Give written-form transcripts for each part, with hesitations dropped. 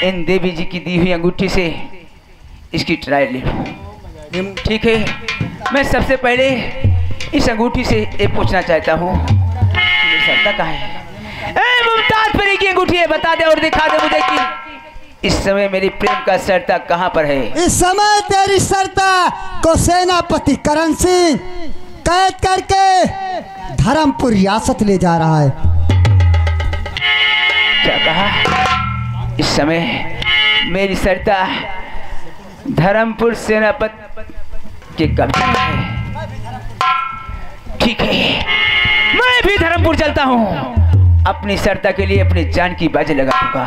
इन देवी जी की दी हुई अंगूठी से इसकी ट्रायल ले लो। ठीक है, मैं सबसे पहले इस अंगूठी से ये पूछना चाहता हूँ, सरता कहाँ है? मुमताज परी की अंगूठी है, बता दे और दिखा दे मुझे कि इस समय मेरी प्रेम का सरता कहाँ पर है। इस समय तेरी सरता को सेनापति करण सिंह कैद करके धर्मपुर रियासत ले जा रहा है। क्या कहा? इस समय मेरी सरता धर्मपुर सेनापति के कब्जे में है। ठीक है, मैं भी धर्मपुर चलता हूँ, अपनी सरता के लिए अपनी जान की बाजी लगा दूंगा।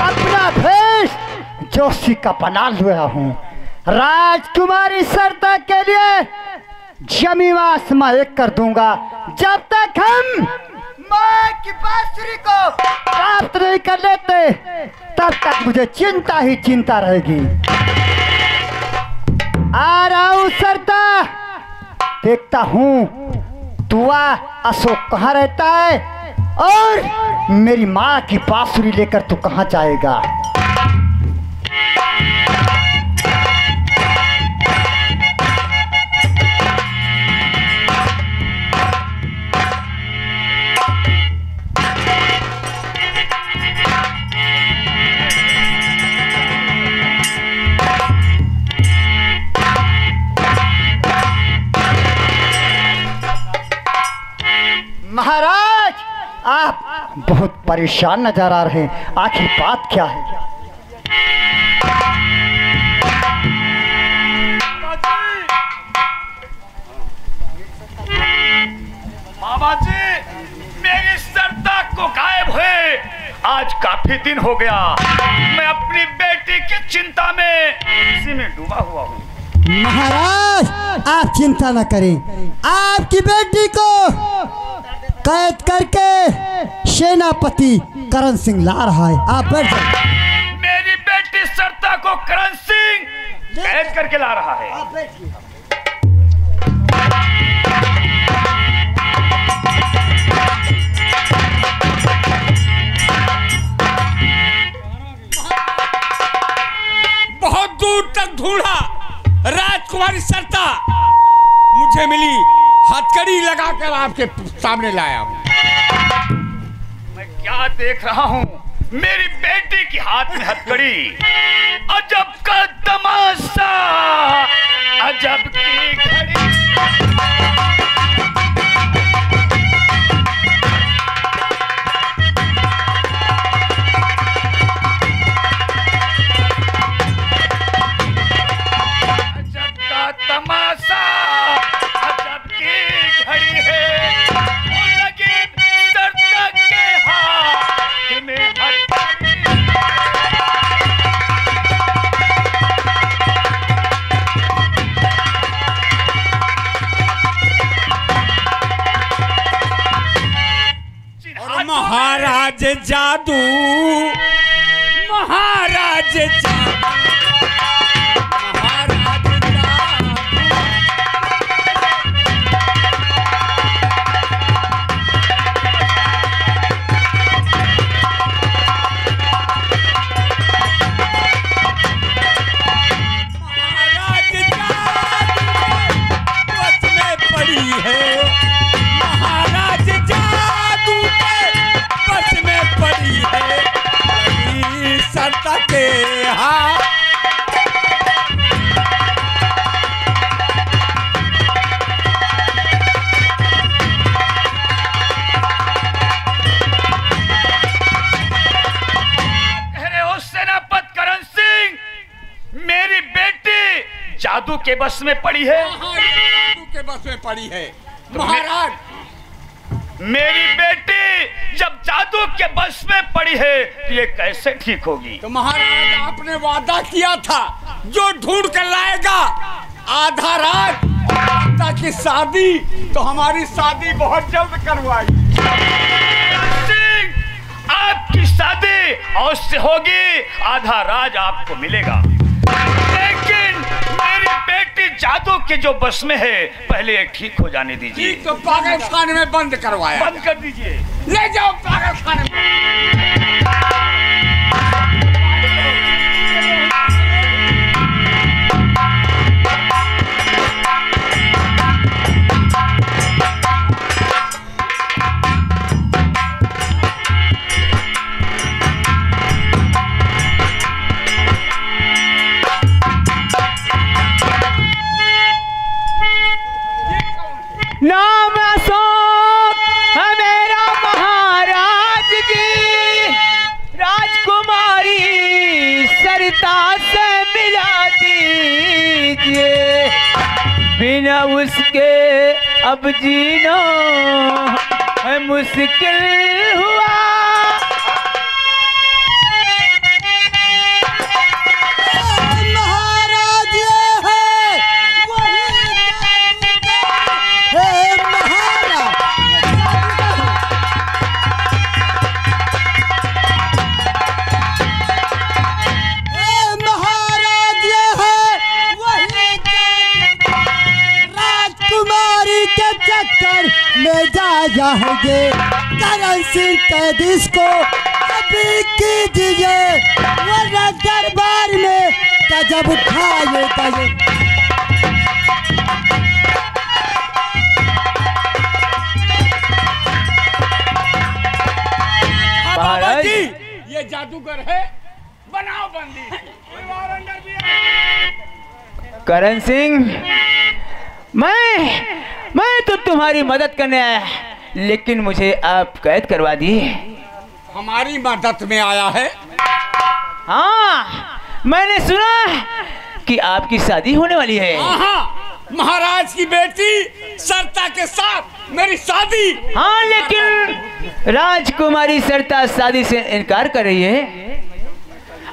अपना भेष जोशी का बना लिया हूँ, राजकुमारी सरता के लिए जमीन आसमां एक कर दूंगा। जब तक हम माँ की बांसुरी को प्राप्त नहीं कर लेते तब तक मुझे चिंता ही चिंता रहेगी। आ रहा हूँ सरता, देखता हूँ दुआ अशोक कहाँ रहता है और मेरी माँ की बांसुरी लेकर तू कहाँ जाएगा। महाराज, आप बहुत परेशान नजर आ रहे हैं, आखिर बात क्या है? बाबा जी, मेरी सरता को गायब हुए आज काफी दिन हो गया। मैं अपनी बेटी की चिंता में इसी में डूबा हुआ हूँ। महाराज, आप चिंता न करें, आपकी बेटी को कैद करके सेनापति करण सिंह ला रहा है। आप बैठ जाइए। मेरी बेटी सरता को करण सिंह कैद करके ला रहा है। आप बैठिए। बहुत दूर तक ढूंढा, राजकुमारी सरता मुझे मिली, हथकड़ी लगाकर आपके सामने लाया हूं। मैं क्या देख रहा हूं? मेरी बेटी के हाथ में हथकड़ी। अजब का तमाशा, अजब की घड़ी। अजब का तमाशा, अजब की घड़ी है। लगी सरता के हाथ में हथकड़ी। महाराज जादू, महाराज जादू, महाराज जादू। महाराज जादू बस में पड़ी है, महाराज जादू बस में पड़ी है सरता के हाथ। अरे ओ सेनापति करण सिंह, मेरी बेटी जादू के बस में पड़ी है। जादू के बस में पड़ी है महाराज। मेरी बेटी जब जादू के बस में पड़ी है तो ये कैसे ठीक होगी? तो महाराज, आपने वादा किया था जो ढूंढ कर लाएगा आधा रात ताकि शादी, तो हमारी शादी बहुत जल्द करवाई। सिंह, आपकी शादी अवश्य होगी, आधा राज आपको मिलेगा। लेकिन मेरी बेटी जादू के जो बस में है पहले ठीक हो जाने दीजिए। ठीक, तो पागल खाने में बंद करवाया। बंद कर दीजिए। ले जाओ पागल खाने में। नाम अशोक है मेरा महाराज जी, राजकुमारी सरिता से मिला दीजिए, बिना उसके अब जीना है मुश्किल हुआ। ले जाएंगे करण सिंह कैदिस को अभी कीजिए, वरना दरबार में गजब उठाएगा ये। बाबा जी, ये जादूगर है, बनाओ बंदी। करण सिंह, मैं तो तुम्हारी मदद करने आया, लेकिन मुझे आप कैद करवा दिए। हमारी मदद में आया है? हाँ, मैंने सुना कि आपकी शादी होने वाली है। हाँ, महाराज की बेटी सरिता के साथ मेरी शादी। हाँ, लेकिन राजकुमारी सरिता शादी से इनकार कर रही है।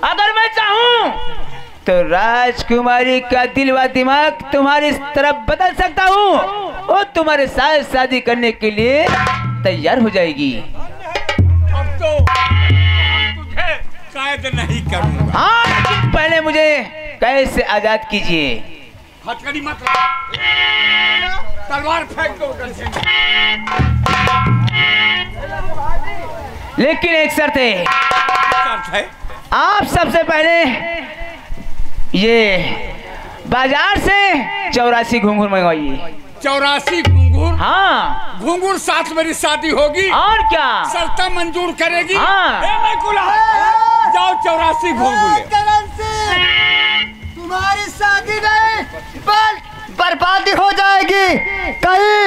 अगर मैं चाहूँ तो राजकुमारी का दिल व दिमाग तुम्हारी तरफ बदल सकता हूँ, और तुम्हारे साथ शादी करने के लिए तैयार हो जाएगी। अब तो तुझे कैद नहीं करूँगा। हाँ, लेकिन पहले मुझे कैद से आजाद कीजिए। हथकड़ी मत ला, तलवार फेंक दो उधर से। लेकिन एक शर्त है। शर्त है? आप सबसे पहले ये बाजार से 84 घुंघरू मंगवाइए। 84 घुंघरू? हाँ, घुंघरू साथ मेरी शादी होगी। और क्या? सरिता मंजूर करेगी? हाँ। मैं कुला जाओ 84 घुंघरू ले। तुम्हारी शादी नहीं बर्बादी हो जाएगी। कहीं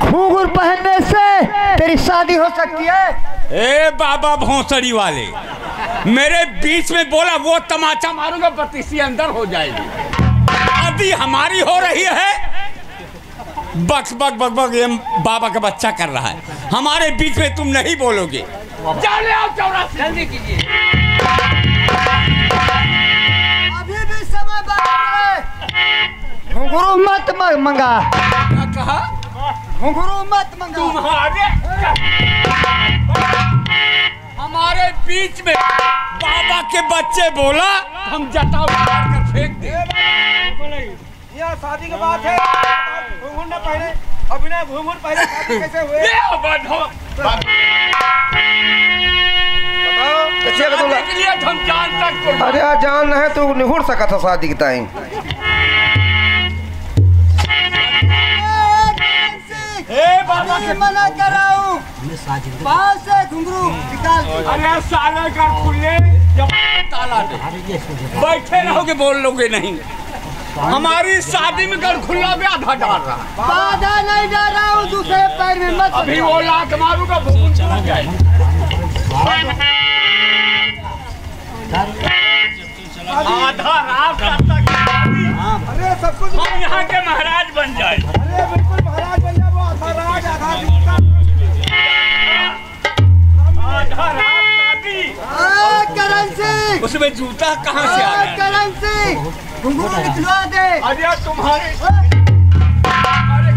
घूंघरू पहनने से तेरी शादी हो सकती है। ए बाबा भोंसड़ी वाले, मेरे बीच में बोला वो तमाचा मारूंगा, बत्तीसी अंदर हो जाएगी। अभी हमारी हो रही है, बक बक बक बक ये बाबा का बच्चा कर रहा है। हमारे बीच में तुम नहीं बोलोगे। जा ले आओ 84। जल्दी कीजिए। अभी भी समय बाकी है। घुंघरू मत मंगा। क्या कहा? घुंघरू मत मंगा। हमारे बीच में बाबा के बच्चे बोला, हम जटाऊ मार कर फेंक दे। यह शादी की बात है, घुंघरू न पहने, अभी ना घुंघरू पहले शादी कैसे हुए? हम जान सकते। अरे यार जान है तो निहुर सका था शादी के टाइम। बाबा के मना कर रहा हूँ, बाहर से घुंघरू निकाल। अरे साले का खुले ताला दे, बैठे रहोगे बोल लोगे नहीं। हमारी शादी में घर खुला भी आधा डाल रहा। बाधा नहीं डाल रहा हूँ, दूसरे पैर में मत। अभी वो लात मारूंगा, भूल जाए। आधा रात तक अरे सब कुछ हम यहाँ के महाराज बन जाए। अरे बिल्कुल महाराज बन जाए। वो आधा राज आधा आधा रात शादी। करण सिंह, उसमें जूता कहाँ से आ गया? करण सिंह, घुंघरू निकलवा दे। अरे तुम्हारे अरे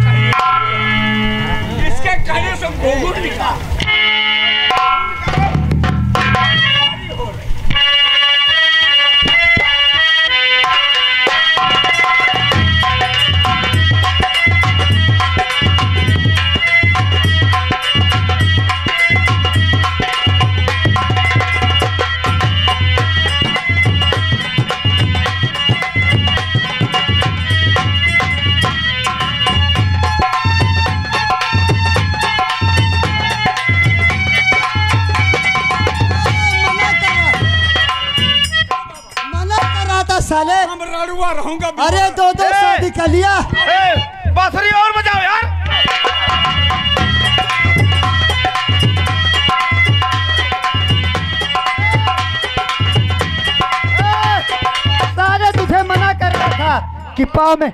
इसके कहने से घुंघरू निकला। साले? हम रड़ुआ रहूंगा। अरे दो शादी कर लिया। बांसुरी और बजाओ यार। साले तुझे मना कर रहा था कि पाँव में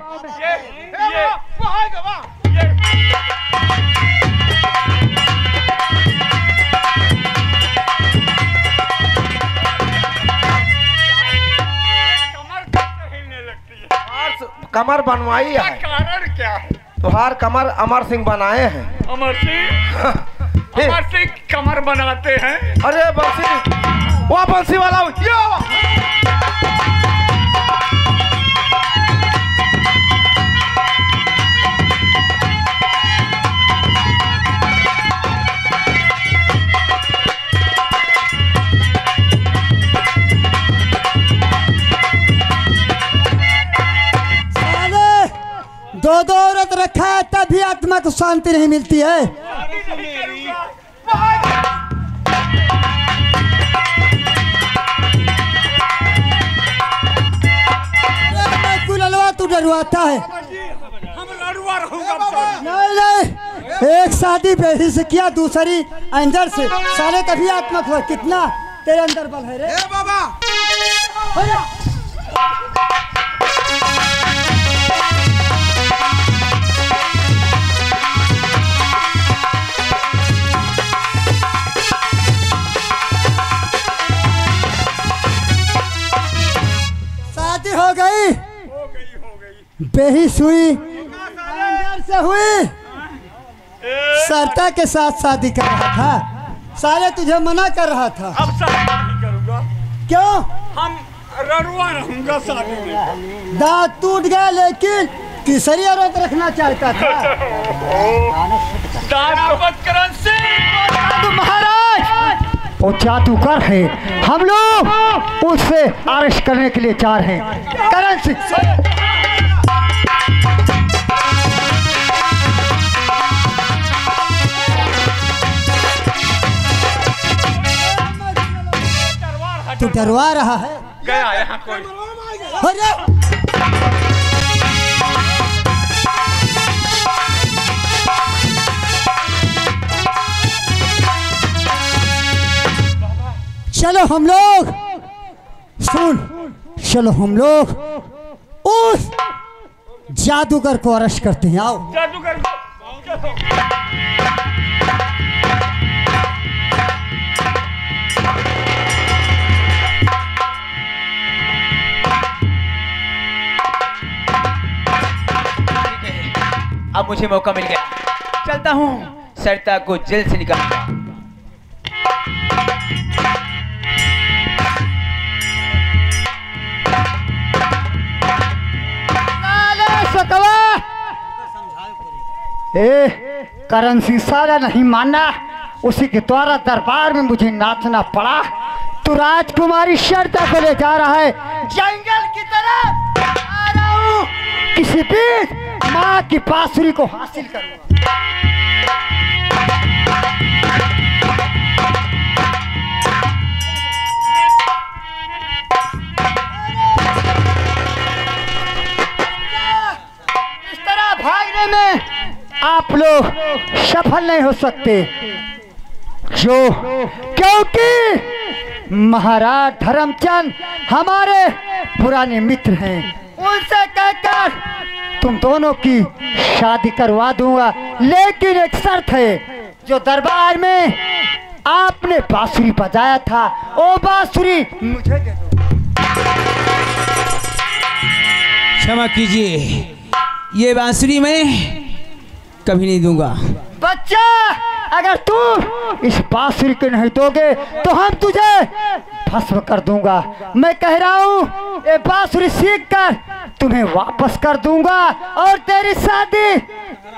कमर बनवाई है। कारण क्या है? तुहार कमर अमर सिंह बनाए हैं। अमर सिंह कमर बनाते हैं। अरे बंसी, वो बंसी वाला यो। दो औरत रखा है तब भी आत्मा को शांति नहीं मिलती है। कुलवा तू डरवाता है। हम लड़ुआ रहूंगा। नहीं, एक शादी बेही से किया, दूसरी अंदर से। साले कभी आत्मा को कितना तेरे अंदर बल है रे बाबा। हो गई बेही सुई अंदर से हुई। सरता के साथ शादी कर रहा था। साले तुझे मना कर रहा था। अब शादी नहीं करूंगा। क्यों? हम रड़ुआ रहूंगा शादी में। दांत टूट गया लेकिन तीसरी औरत रखना चाहता था। महाराज वो जादूगर है, हम लोग उससे अरेस्ट करने के लिए जा रहे हैं। करण सिंह तू डरवा रहा है। गया यहाँ कोई। चलो हम लोग सुन, चलो हम लोग उस जादूगर को अरेस्ट करते हैं। आओ जादूगर को। अब मुझे मौका मिल गया, चलता हूँ सरता को जेल से निकालूंगा। करण सिंह सारा नहीं मानना, उसी के द्वारा दरबार में मुझे नाचना पड़ा। तो राजकुमारी सरता को ले जा रहा है जंगल की तरफ। आ रहा हूँ, किसी भी माँ की बांसुरी को हासिल करूंगा। इस तरह भागने में आप लोग सफल नहीं हो सकते, क्योंकि महाराज धर्मचंद हमारे पुराने मित्र हैं। उनसे कहकर तुम दोनों की शादी करवा दूंगा, लेकिन एक शर्त है, जो दरबार में आपने बांसुरी बजाया था वो बांसुरी मुझे दे दो। क्षमा कीजिए, ये बांसुरी मैं कभी नहीं दूंगा। बच्चा, अगर तू इस बांसुरी को नहीं दोगे तो हम तुझे भस्म कर दूंगा। मैं कह रहा हूँ ये बांसुरी सीख कर तुम्हें वापस कर दूंगा और तेरी शादी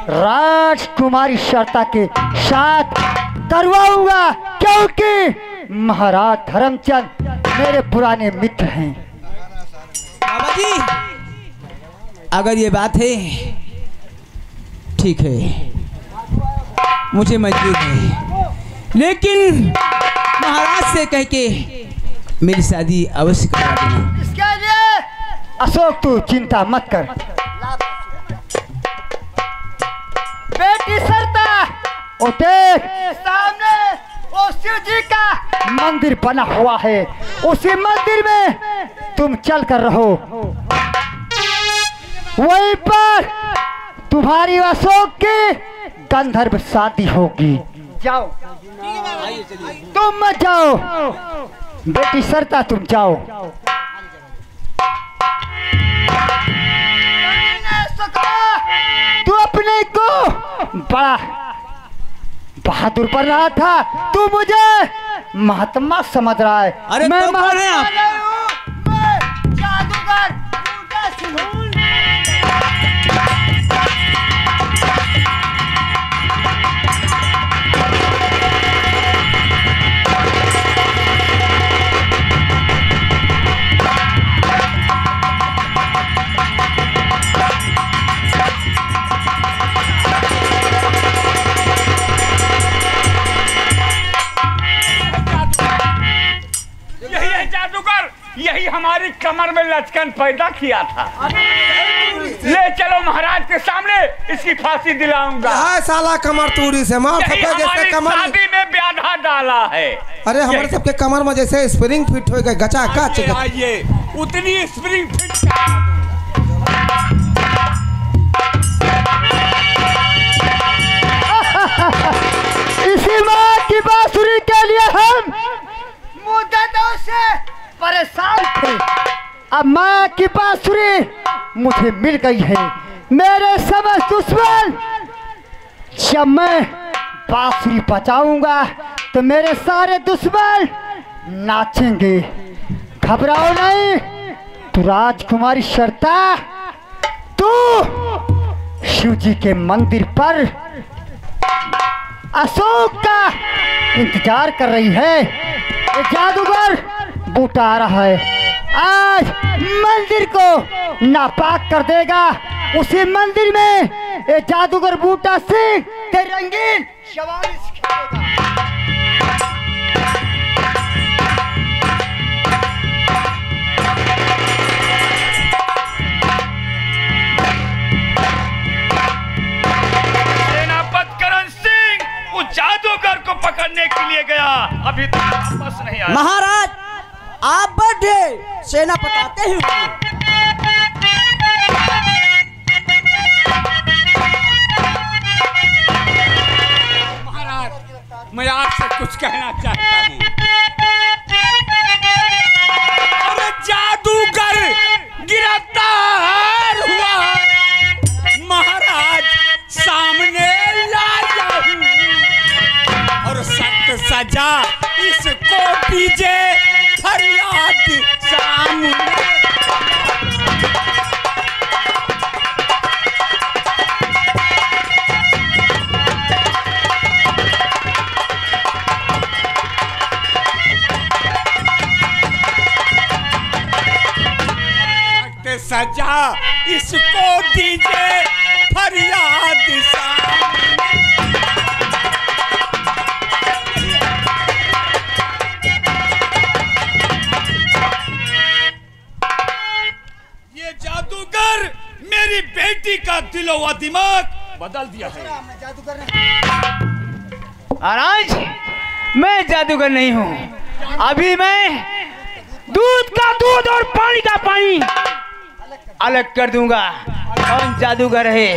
राजकुमारी सरता के साथ करवाऊंगा, क्योंकि महाराज धर्मचंद मेरे पुराने मित्र हैं। बाबा जी, अगर ये बात है ठीक है, मुझे मंजूर है, लेकिन महाराज से कह के मेरी शादी अवश्य करवा देना। इसके लिए अशोक तू चिंता मत कर। बेटी सरता ओ देख सामने ओ शिव जी का मंदिर बना हुआ है, उसी मंदिर में तुम चल कर रहो, वहीं पर तुम्हारी अशोक की गंधर्व शादी होगी। जाओ तुम मत जाओ, बेटी सरता तुम जाओ। तू अपने को बड़ा बहादुर बन रहा था, तू मुझे महात्मा समझ रहा है। अरे मैं तो कौन है आप? मैं जादूगर यही हमारी कमर में लचकन पैदा किया था। ले चलो महाराज के सामने, इसकी फांसी दिलाऊंगा। हाँ साला कमर तूड़ी से मार जैसे कमर शादी में ब्याधा डाला है। अरे हमारे सबके कमर में जैसे स्प्रिंग फिट हो गए गचा कच। आइए उतनी स्प्रिंग फिट इसी माँ की बांसुरी के लिए हम मुद्दतों से परेशान थे, अब माँ की बांसुरी मुझे मिल गई है। मेरे समस्त दुश्मन, जब मैं बांसुरी बजाऊंगा तो मेरे सारे दुश्मन नाचेंगे। घबराओ नहीं, तू राजकुमारी शर्ता, तू शिव जी के मंदिर पर अशोक का इंतजार कर रही है। ये जादूगर बूटा आ रहा है, आज मंदिर को नापाक कर देगा। उसी मंदिर में ये जादूगर बूटा सिंह ते रंगीन शवानी सिखाएगा। सेनापति करण सिंह उस जादूगर को पकड़ने के लिए गया, अभी तक वापस नहीं आया। महाराज आप बैठे, सेनापति आते ही महाराज मैं आपसे कुछ कहना चाहता हूँ। अरे जादूगर गिरफ्तार हुआ, महाराज सामने ला जाऊं और सख्त सजा इसको दीजिए, फरियाद सामने। सख्त सजा इसको दीजिए, फरियाद सामने। जादूगर मेरी बेटी का दिलो व दिमाग बदल दिया है। महाराज मैं जादूगर नहीं हूँ, अभी मैं दूध का दूध और पानी का पानी अलग कर दूंगा। कौन जादूगर है?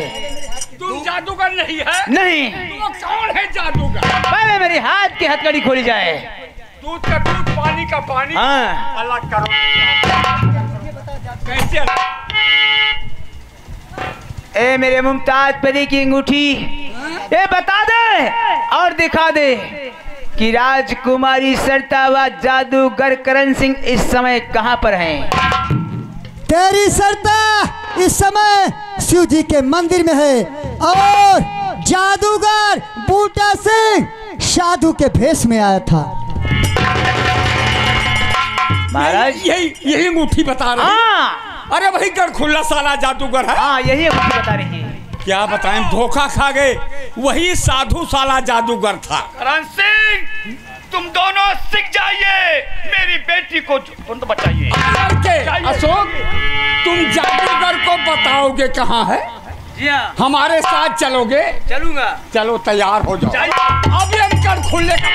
तुम जादूगर नहीं है? नहीं। तो कौन है जादूगर? पहले मेरे हाथ की हथकड़ी खोली जाए। दूध का दूध पानी का पानी हाँ। अलग करो। कैसे? ए मेरे मुमताज परी की अंगूठी, ये बता दे और दिखा दे कि राजकुमारी सरता व जादूगर करण सिंह इस समय कहाँ पर हैं? तेरी सरता इस समय शिव जी के मंदिर में है और जादूगर बूटा सिंह साधु के भेष में आया था। महाराज यही अंगूठी बता रही है। हाँ। अरे वही कर खुला साला जादूगर है। हाँ यही अंगूठी बता रही है। क्या बताएं, धोखा खा गए, वही साधु साला जादूगर था। करण सिंह तू तुम दोनों सीख जाइए, मेरी बेटी को तुरंत बचाइए। अशोक, तुम जादूगर को बताओगे कहाँ है? जी हाँ, हमारे साथ चलोगे? चलूंगा। चलो तैयार हो जाओ, अभी हम कर खुलने का।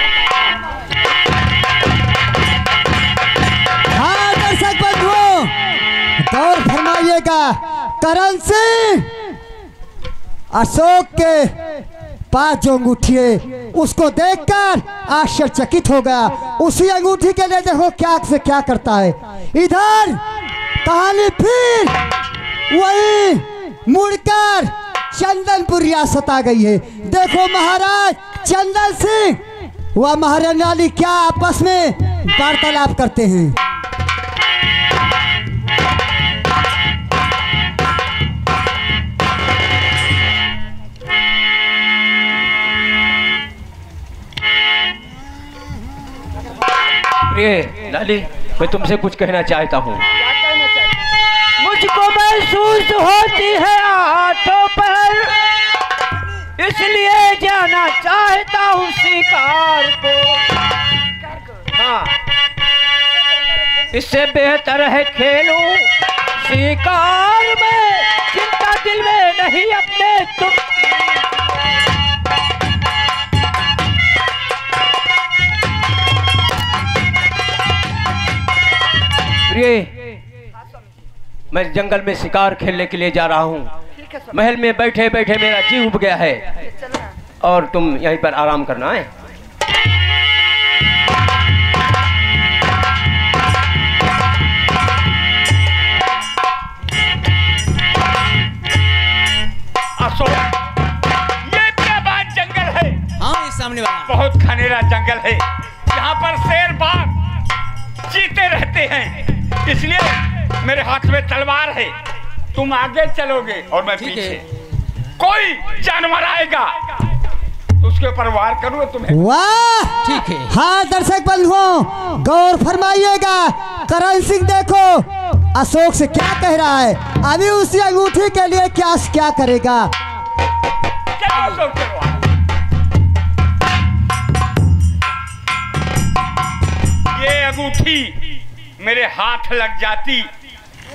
हाँ दर्शक बंधुओं, गौर फरमाइएगा, करण सिंह अशोक के पास जो अंगूठी है उसको देखकर आश्चर्यचकित हो गया। उसी अंगूठी के लिए देखो क्या से क्या करता है। इधर कहानी फिर वही मुड़कर चंदनपुर रियासत आ गई है। देखो महाराज चंदन सिंह व महारानी क्या आपस में वार्तालाप करते हैं। लाली, मैं तुमसे कुछ कहना चाहता हूँ। मुझको महसूस होती है हाथों पर, इसलिए जाना चाहता हूँ शिकार को। हाँ, इससे बेहतर है खेलूं शिकार में, चिंता दिल में नहीं अपने तुम। मैं जंगल में शिकार खेलने के लिए जा रहा हूँ। महल में बैठे बैठे मेरा जी उब गया है और तुम यहीं पर आराम करना है। अशोक, ये क्या बात जंगल है? हाँ, इस सामने वाला बहुत घनेरा जंगल है, यहाँ पर शेर बाघ चीते रहते हैं, इसलिए मेरे हाथ में तलवार है। तुम आगे चलोगे और मैं पीछे। कोई जानवर आएगा तो उसके ऊपर वार करूंगा तुम्हें। वाह, ठीक है। हाँ दर्शक बंधुओं, गौर फरमाइएगा, करण सिंह देखो अशोक से क्या कह रहा है। अभी उसी अंगूठी के लिए क्या करेगा। चलो अशोक, चलो। ये अंगूठी मेरे हाथ लग जाती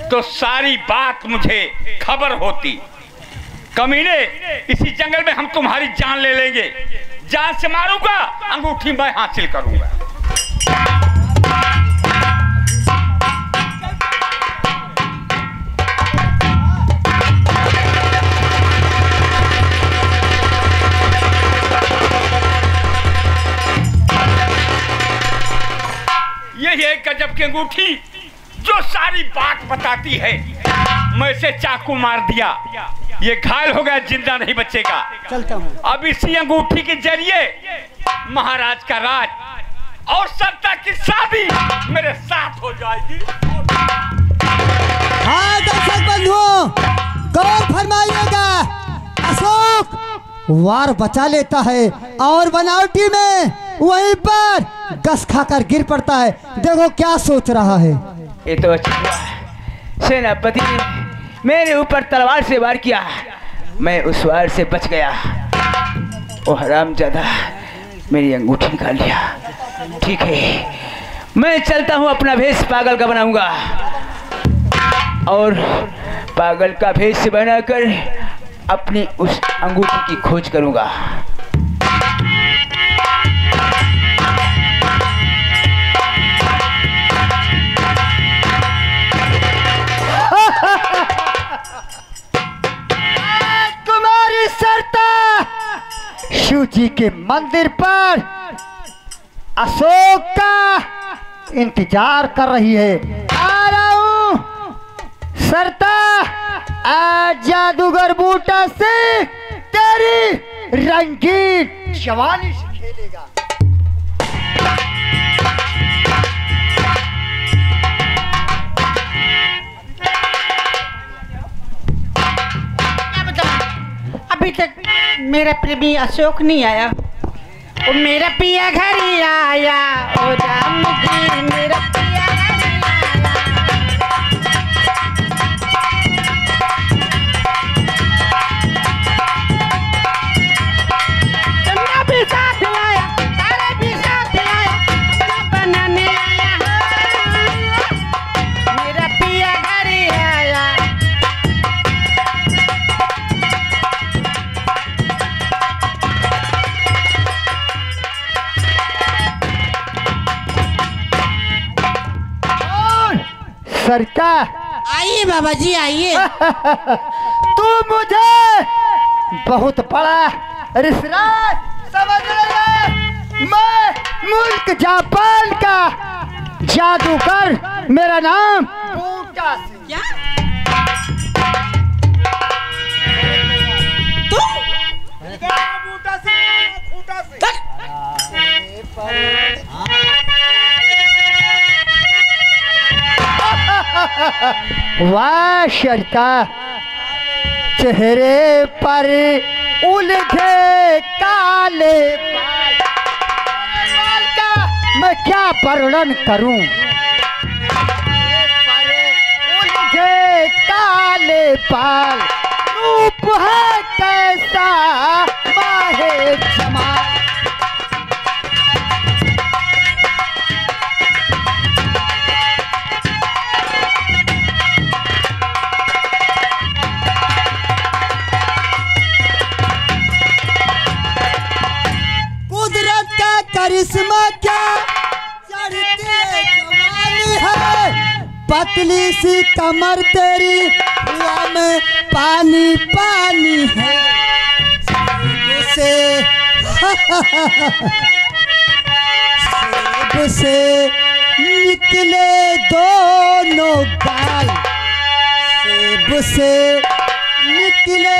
तो सारी बात मुझे खबर होती। कमीने, इसी जंगल में हम तुम्हारी जान ले लेंगे। जान से मारूंगा, अंगूठी मैं हासिल करूंगा। यही है गजब की अंगूठी जो सारी बात बताती है। मैं इसे चाकू मार दिया, ये घायल हो गया, जिंदा नहीं बचेगा। चलता हूँ। अब इसी अंगूठी के जरिए महाराज का राज और सत्ता की शादी मेरे साथ हो जाएगी। हाँ दर्शक बंधुओं, गौर फरमाइएगा, अशोक वार बचा लेता है और बनावटी में वहीं पर गस खाकर गिर पड़ता है। देखो क्या सोच रहा है। ये तो अच्छा हुआ सेनापति ने मेरे ऊपर तलवार से वार किया, मैं उस वार से बच गया। वो हरामजादा मेरी अंगूठी निकाल लिया। ठीक है, मैं चलता हूँ, अपना भेष पागल का बनाऊंगा और पागल का भेष बनाकर अपनी उस अंगूठी की खोज करूंगा। कुमारी सरता शिव जी के मंदिर पर अशोक का इंतजार कर रही है। आ रहा हूं सरता, आज जादूगर बूटा से तेरी रंगीन जवानी से खेलेगा। अभी तक मेरा प्रेमी अशोक नहीं आया। ओ मेरा पिया घर ही आया, ओ राम जी मेरा पिया घर ही आया। चन्ना भी साथ लाया, तारे भी साथ लाया, सरका। आइए बाबा जी आइए। तू मुझे बहुत बड़ा रिश्तेदार समझ रही है। मैं मुल्क जापान का जादूगर, मेरा नाम बूटा सिंह। क्या तुम? बूटा से खूंटा से। वाह शरका, चेहरे पर उलझे काले बाल का मैं क्या वर्णन करूं। उलझे काले बाल, रूप है कैसा माहे जमाल। करिश्मा क्या चढ़ती जवानी है, पतली सी कमर तेरी हुआ में पानी पानी है। से सेब से निकले दोनों गाल, सेब से निकले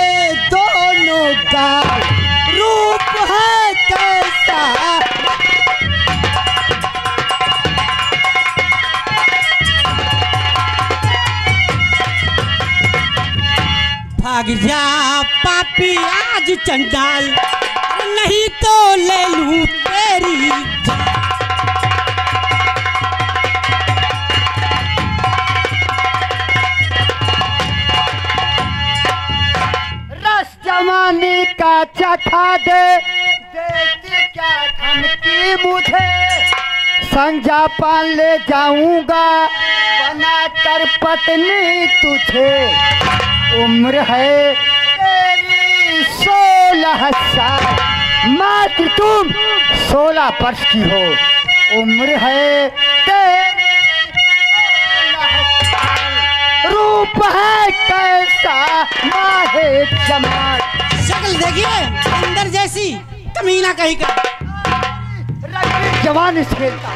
दोनों गाल, रूप है कैसा। भाग जा पापी आज चंडाल, नहीं तो ले लूं तेरी जान। रस जवानी का चखा दे, देती क्या धमकी मुझे। संग जापान ले जाऊंगा बना कर पत्नी तुझे। उम्र है तेरी 16 साल, मात्र तुम 16 वर्ष की हो। उम्र है तेरी 16 साल, रूप है कैसा माहे जमाल। शक्ल देखिए अंदर जैसी, कमीना कहीं का। जवान खेलता